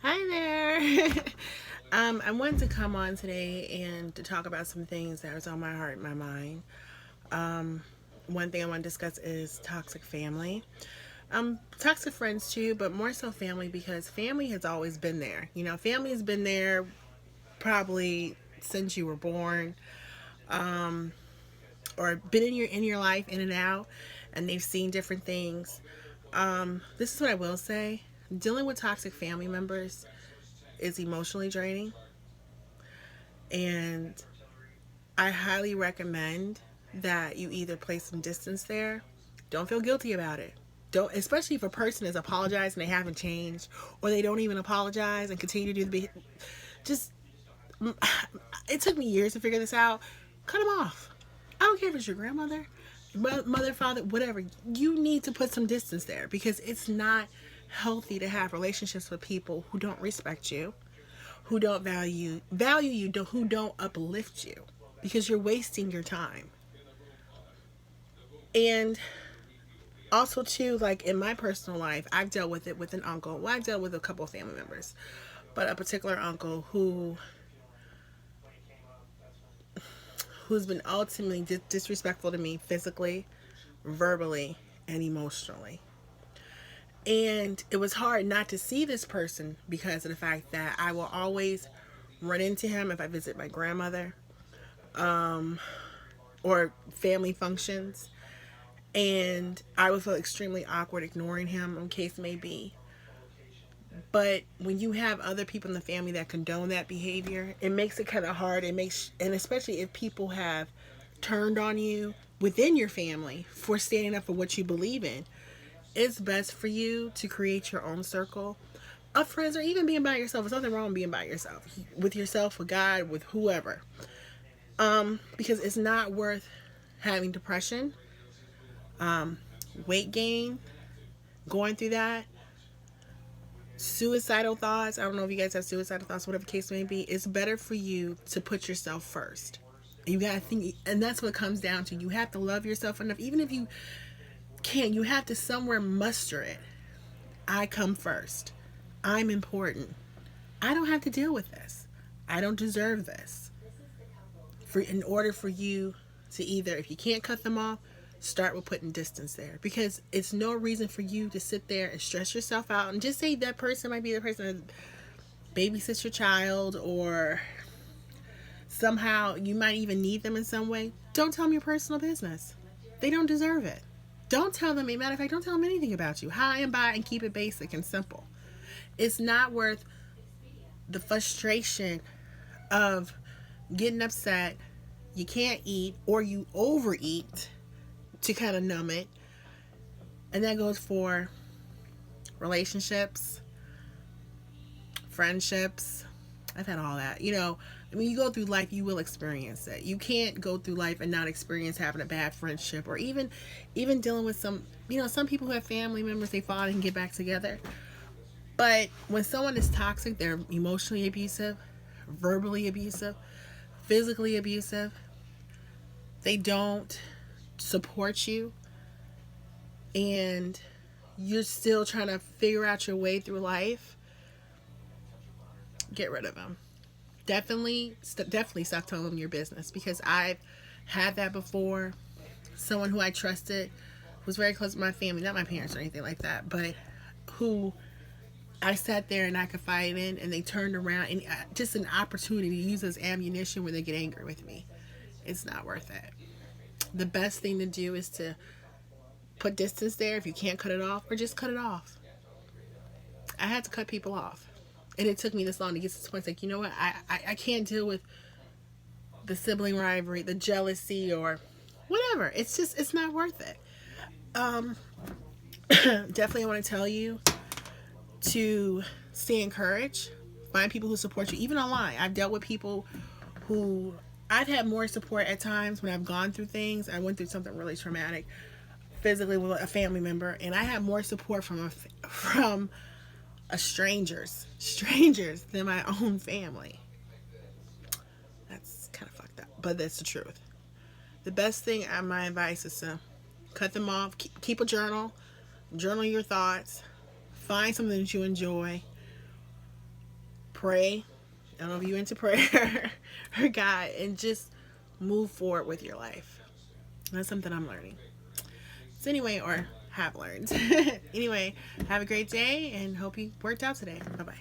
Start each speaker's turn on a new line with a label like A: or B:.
A: Hi there. I wanted to come on today and to talk about some things that was on my heart and my mind. Um, One thing I want to discuss is toxic family. Toxic friends too, but more so family because family has always been there. Family has been there probably since you were born, or been in your life in and out, and they've seen different things. This is what I will say: dealing with toxic family members is emotionally draining, and I highly recommend that you either place some distance there. Don't feel guilty about it. Don't, especially if a person has apologized and they haven't changed, or they don't even apologize and continue to do the. Just, it took me years to figure this out. Cut them off. I don't care if it's your grandmother, mother, father, whatever. You need to put some distance there because it's not healthy to have relationships with people who don't respect you, who don't value you, who don't uplift you, because you're wasting your time. And also too, like in my personal life, I've dealt with it with an uncle. Well, I've dealt with a couple of family members, but a particular uncle who's been ultimately disrespectful to me physically, verbally, and emotionally. And it was hard not to see this person because of the fact that I will always run into him if I visit my grandmother, or family functions. And I would feel extremely awkward ignoring him, in case may be. But when you have other people in the family that condone that behavior, it makes it kind of hard. And especially if people have turned on you within your family for standing up for what you believe in, it's best for you to create your own circle of friends, or even being by yourself. There's nothing wrong with being by yourself, with God, with whoever. Because it's not worth having depression, weight gain, going through that, suicidal thoughts. I don't know if you guys have suicidal thoughts, whatever the case may be. It's better for you to put yourself first. You gotta think, and that's what it comes down to. You have to love yourself enough, even if you can't. You have to somewhere muster it. I come first. I'm important. I don't have to deal with this. I don't deserve this. In order for you to either, if you can't cut them off, start with putting distance there, because it's no reason for you to sit there and stress yourself out and just say that person might be the person that babysits your child, or somehow you might even need them in some way. Don't tell them your personal business. They don't deserve it. Don't tell them, a matter of fact, don't tell them anything about you. Hi and bye, and keep it basic and simple. It's not worth the frustration of getting upset. You can't eat, or you overeat to kind of numb it. And that goes for relationships, friendships. I've had all that. When you go through life, you will experience it. You can't go through life and not experience having a bad friendship, or even dealing with some people who have family members, they fall and get back together. But when someone is toxic, they're emotionally abusive, verbally abusive, physically abusive. They don't support you, and you're still trying to figure out your way through life. Get rid of them. Definitely stop telling them your business, because I've had that before. Someone who I trusted, was very close to my family, not my parents or anything like that, but who I sat there and I confided in, and they turned around, and just an opportunity to use as ammunition when they get angry with me. It's not worth it. The best thing to do is to put distance there if you can't cut it off, or just cut it off. I had to cut people off. And it took me this long to get to this point. It's like, you know what? I can't deal with the sibling rivalry, the jealousy, or whatever. It's not worth it. Um, Definitely, I want to tell you to stay encouraged. Find people who support you, even online. I've dealt with people who I've had more support at times when I've gone through things. I went through something really traumatic physically with a family member, and I had more support from strangers than my own family. That's kind of fucked up, but that's the truth. The best thing, my advice is to cut them off. Keep a journal. Journal your thoughts. Find something that you enjoy. pray. I don't know if you into prayer or God, and just move forward with your life. That's something I'm learning. So anyway, or have learned. Anyway, have a great day and hope you worked out today. Bye bye.